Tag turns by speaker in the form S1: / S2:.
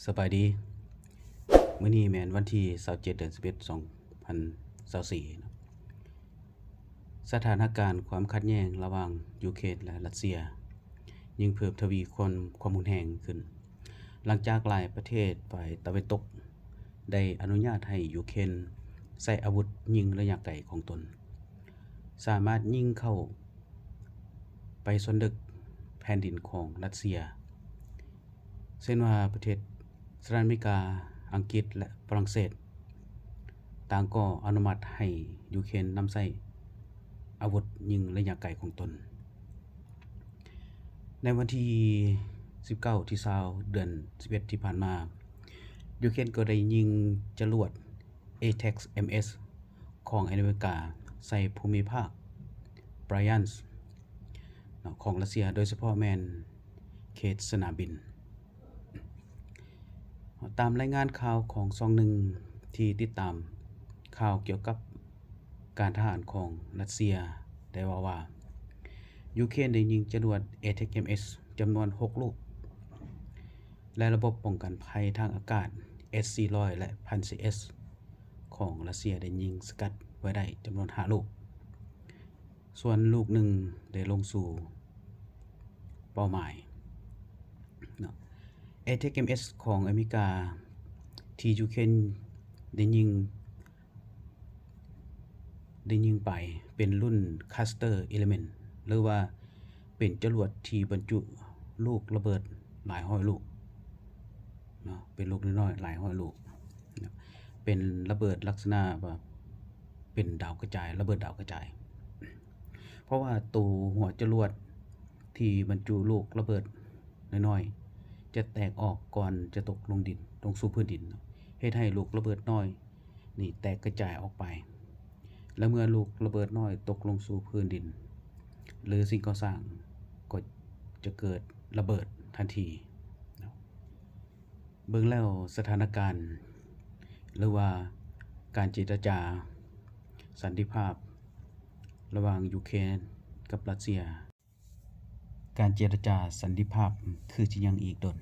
S1: สบายดีมื้อนี้แม่นวันที่27เดือน11 2024นะสถานการณ์ความขัดแย้งระหว่างยูเครนและรัสเซียยิ่งเพิ่มทวีความรุนแรงขึ้นหลังจากหลายประเทศฝ่ายตะวันตกได้อนุญาตให้ยูเครนใช้อาวุธยิงระยะไกลของตนสามารถยิงเข้าไปส่วนลึกแผ่นดินของรัสเซียเช่นว่าประเทศสหรัฐอเมริกาอังกฤษและฝรั่งเศสต่างก็อนุมัติให้ยูเครนนำใช้อาวุธยิงระยะไกลของตนในวันที่19ที่20เดือน11ที่ผ่านมายูเครนก็ได้ยิงจรวด ATACMS ของอเมริกาใส่ภูมิภาคบรยันส์ของรัสเซียโดยเฉพาะแมนเขตสนามบินตามรายงานข่าวของช่องหนึ่งที่ติดตามข่าวเกี่ยวกับการทหารของรัสเซียได้ว่ายูเครนได้ยิงจรวด ATACMS จำนวน6ลูกและระบบป้องกันภัยทางอากาศ S-400 และ 1000CS ของรัสเซียได้ยิงสกัดไว้ได้จำนวน5ลูกส่วนลูกหนึ่งได้ลงสู่เป้าหมายATACMS ของอเมริกาที่ยูเครนได้ยิงไปเป็นรุ่น Cluster Element หรือว่าเป็นจรวดที่บรรจุลูกระเบิดหลายร้อยลูกเป็นลูกน้อยๆหลายร้อยลูกเป็นระเบิดลักษณะว่าเป็นดาวกระจายระเบิดดาวกระจายเพราะว่าตัวหัวจรวดที่บรรจุลูกระเบิดน้อยๆจะแตกออกก่อนจะตกลงดินลงสู่พื้นดินเฮ็ดให้ลูกระเบิดน้อยนี่แตกกระจายออกไปและเมื่อลูกระเบิดน้อยตกลงสู่พื้นดินหรือสิ่งก่อสร้างก็จะเกิดระเบิดทันทีเบิ่งแล้วสถานการณ์หรือว่าการเจรจาสันติภาพระหว่างยูเครนกับรัสเซียการเจรจาสันติภาพคือสิยังอีกดน